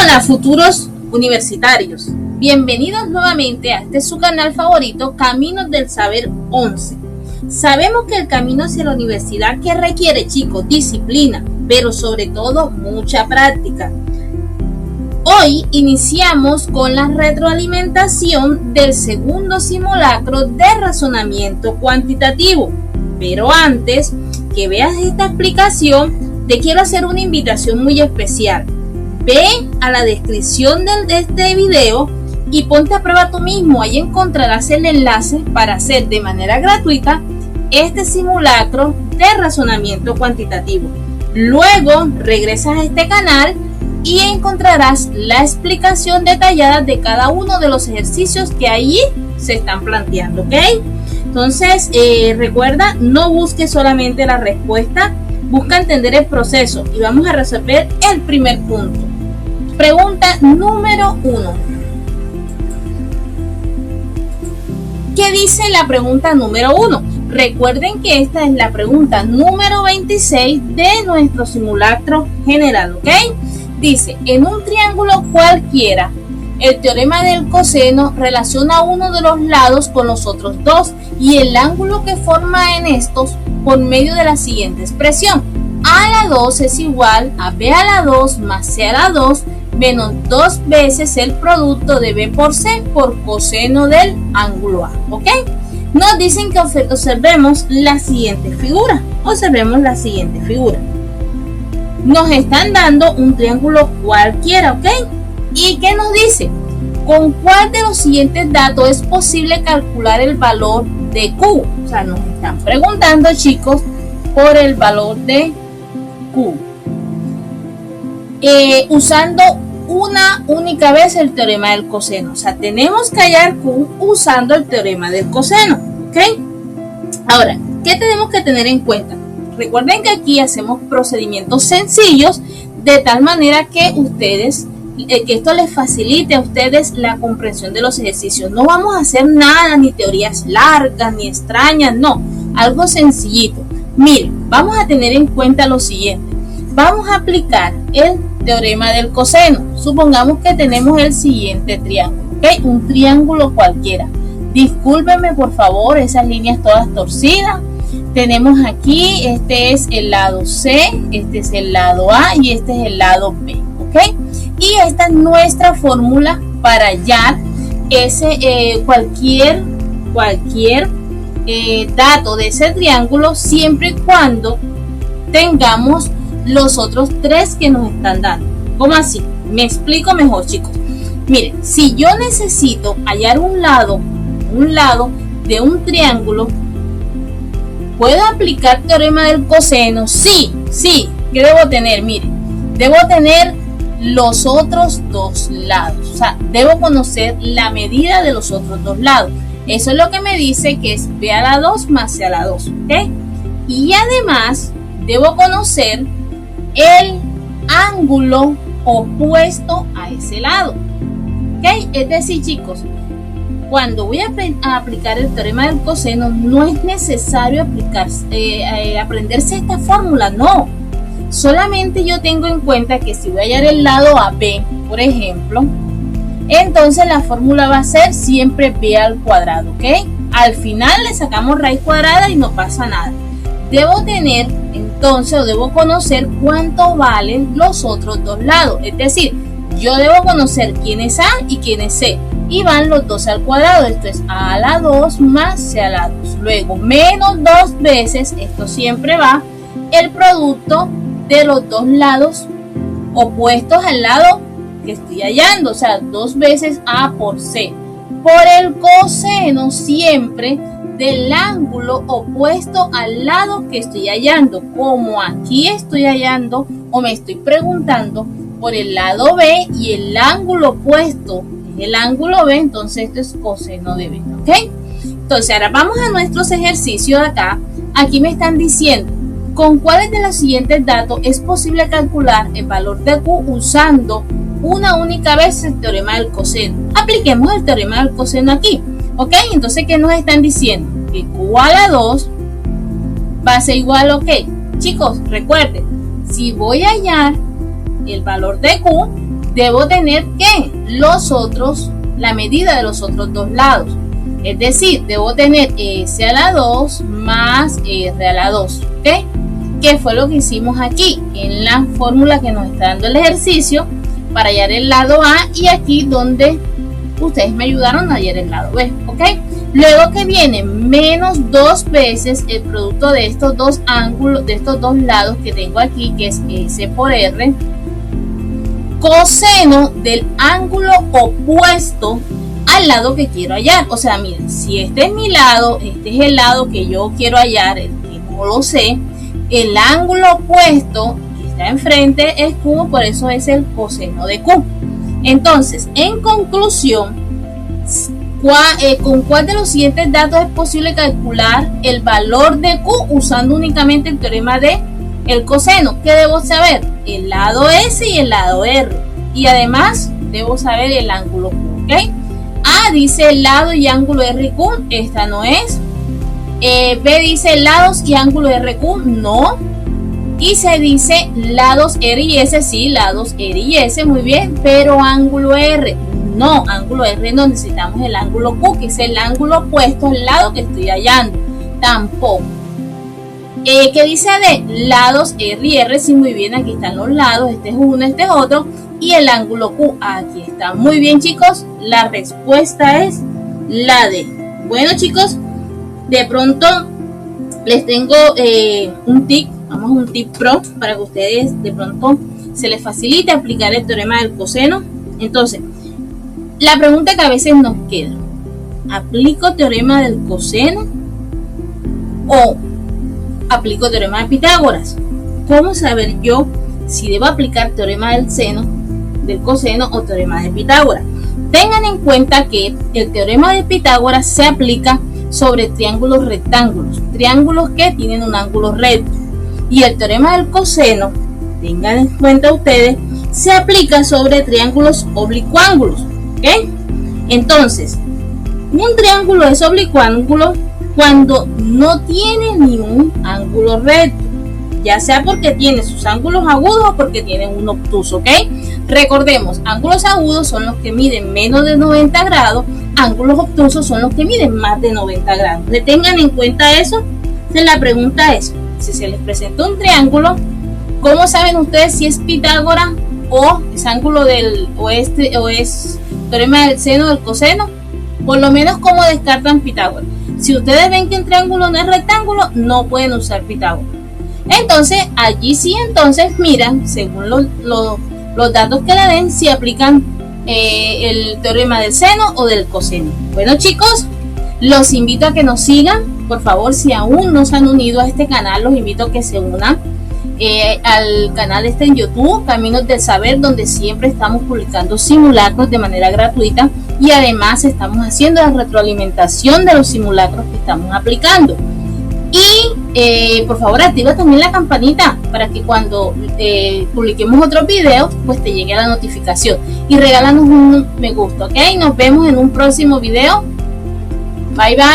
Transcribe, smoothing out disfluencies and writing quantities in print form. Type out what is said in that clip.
Hola futuros universitarios, bienvenidos nuevamente a este su canal favorito, Caminos del Saber 11. Sabemos que el camino hacia la universidad que requiere, chicos, disciplina, pero sobre todo mucha práctica. Hoy iniciamos con la retroalimentación del segundo simulacro de razonamiento cuantitativo, pero antes que veas esta explicación, te quiero hacer una invitación muy especial. Ve a la descripción de este video y ponte a prueba tú mismo. Ahí encontrarás el enlace para hacer de manera gratuita este simulacro de razonamiento cuantitativo. Luego regresas a este canal y encontrarás la explicación detallada de cada uno de los ejercicios que allí se están planteando, ¿ok? Entonces, recuerda, no busques solamente la respuesta, busca entender el proceso y vamos a resolver el primer punto. Pregunta número 1. ¿Qué dice la pregunta número 1? Recuerden que esta es la pregunta número 26 de nuestro simulacro general, ¿ok? Dice, en un triángulo cualquiera, el teorema del coseno relaciona uno de los lados con los otros dos y el ángulo que forma en estos por medio de la siguiente expresión. A a la 2 es igual a B a la 2 más C a la 2 menos 2 veces el producto de B por C por coseno del ángulo A, ¿ok? Nos dicen que observemos la siguiente figura. Observemos la siguiente figura. Nos están dando un triángulo cualquiera, ¿ok? ¿Y qué nos dice? ¿Con cuál de los siguientes datos es posible calcular el valor de Q? O sea, nos están preguntando, chicos, por el valor de Q. Usando una única vez el teorema del coseno. O sea, tenemos que hallar Q usando el teorema del coseno, ¿ok? Ahora, ¿qué tenemos que tener en cuenta? Recuerden que aquí hacemos procedimientos sencillos de tal manera que ustedes, que esto les facilite a ustedes la comprensión de los ejercicios. No vamos a hacer nada, ni teorías largas, ni extrañas, no. Algo sencillito. Miren, vamos a tener en cuenta lo siguiente. Vamos a aplicar el teorema del coseno. Supongamos que tenemos el siguiente triángulo, ¿ok? Un triángulo cualquiera. Discúlpenme por favor esas líneas todas torcidas. Tenemos aquí, este es el lado C, este es el lado A y este es el lado B, ¿ok? Y esta es nuestra fórmula para hallar ese cualquier dato de ese triángulo siempre y cuando tengamos los otros tres que nos están dando. ¿Cómo así? Me explico mejor, chicos. Miren, si yo necesito hallar un lado de un triángulo, ¿puedo aplicar teorema del coseno? Sí. ¿Qué debo tener? Miren, debo tener los otros dos lados. O sea, debo conocer la medida de los otros dos lados. Eso es lo que me dice que es B a la 2 más C a la 2. ¿Ok? Y además, debo conocer el ángulo opuesto a ese lado. ¿Ok? Es decir, chicos, cuando voy a aplicar el teorema del coseno, no es necesario aprenderse esta fórmula, no. Solamente yo tengo en cuenta que si voy a hallar el lado AB, por ejemplo, entonces la fórmula va a ser siempre B al cuadrado, ¿ok? Al final le sacamos raíz cuadrada y no pasa nada. Debo tener, entonces, o debo conocer cuánto valen los otros dos lados. Es decir, yo debo conocer quién es A y quién es C. Y van los dos al cuadrado. Esto es A a la 2 más C a la 2. Luego, menos 2 veces, esto siempre va, el producto de los dos lados opuestos al lado que estoy hallando. O sea, 2 veces A por C. Por el coseno siempre del ángulo opuesto al lado que estoy hallando. Como aquí estoy hallando o me estoy preguntando por el lado B y el ángulo opuesto es el ángulo B, entonces esto es coseno de B, ¿ok? Entonces ahora vamos a nuestros ejercicios de acá. Aquí me están diciendo con cuáles de los siguientes datos es posible calcular el valor de Q usando una única vez el teorema del coseno. Apliquemos el teorema del coseno aquí. ¿Ok? Entonces, ¿qué nos están diciendo? Que Q a la 2 va a ser igual, ¿ok? Chicos, recuerden, si voy a hallar el valor de Q, debo tener ¿qué? La medida de los otros dos lados. Es decir, debo tener S a la 2 más R a la 2. ¿Ok? ¿Qué fue lo que hicimos aquí? En la fórmula que nos está dando el ejercicio para hallar el lado A y aquí donde ustedes me ayudaron a hallar el lado B. ¿Ok? Luego que viene menos 2 veces el producto de estos dos ángulos, de estos dos lados que tengo aquí, que es S por R, coseno del ángulo opuesto al lado que quiero hallar. O sea, miren, si este es mi lado, este es el lado que yo quiero hallar, el que no lo sé, el ángulo opuesto que está enfrente es Q, por eso es el coseno de Q. Entonces, en conclusión, ¿con cuál de los siguientes datos es posible calcular el valor de Q usando únicamente el teorema de el coseno? ¿Qué debo saber? El lado S y el lado R. Y además, debo saber el ángulo Q. ¿Ok? A dice lado y ángulo RQ, esta no es. B dice lados y ángulo RQ, no. Y se dice lados R y S, sí, lados R y S, muy bien, pero ángulo R, no, ángulo R no, necesitamos el ángulo Q, que es el ángulo opuesto al lado que estoy hallando, tampoco. ¿Qué dice de lados R y R? Sí, muy bien, aquí están los lados, este es uno, este es otro, y el ángulo Q, aquí está. Muy bien, chicos, la respuesta es la D. Bueno, chicos, de pronto les tengo un tip, vamos a un tip pro para que ustedes de pronto se les facilite aplicar el teorema del coseno. Entonces, la pregunta que a veces nos queda, ¿aplico teorema del coseno o aplico teorema de Pitágoras? ¿Cómo saber yo si debo aplicar teorema del seno, del coseno o teorema de Pitágoras? Tengan en cuenta que el teorema de Pitágoras se aplica sobre triángulos rectángulos, triángulos que tienen un ángulo recto, y el teorema del coseno, tengan en cuenta ustedes, se aplica sobre triángulos oblicuángulos. ¿Ok? Entonces, un triángulo es oblicuángulo cuando no tiene ni un ángulo recto, ya sea porque tiene sus ángulos agudos o porque tiene un obtuso. ¿Ok? Recordemos, ángulos agudos son los que miden menos de 90 grados, ángulos obtusos son los que miden más de 90 grados. Le tengan en cuenta eso. Entonces la pregunta es, si se les presenta un triángulo, ¿cómo saben ustedes si es Pitágoras o es ángulo del o es teorema del seno o del coseno? Por lo menos, ¿cómo descartan Pitágoras? Si ustedes ven que un triángulo no es rectángulo, no pueden usar Pitágoras. Entonces, allí sí, entonces miran, según los datos que le den, si aplican el teorema del seno o del coseno. Bueno, chicos, los invito a que nos sigan. Por favor, si aún no se han unido a este canal, los invito a que se unan al canal en YouTube, Caminos del Saber, donde siempre estamos publicando simulacros de manera gratuita y además estamos haciendo la retroalimentación de los simulacros que estamos aplicando. Y por favor, activa también la campanita para que cuando publiquemos otro video, pues te llegue la notificación. Y regálanos un me gusta, ¿ok? Nos vemos en un próximo video. Bye, bye.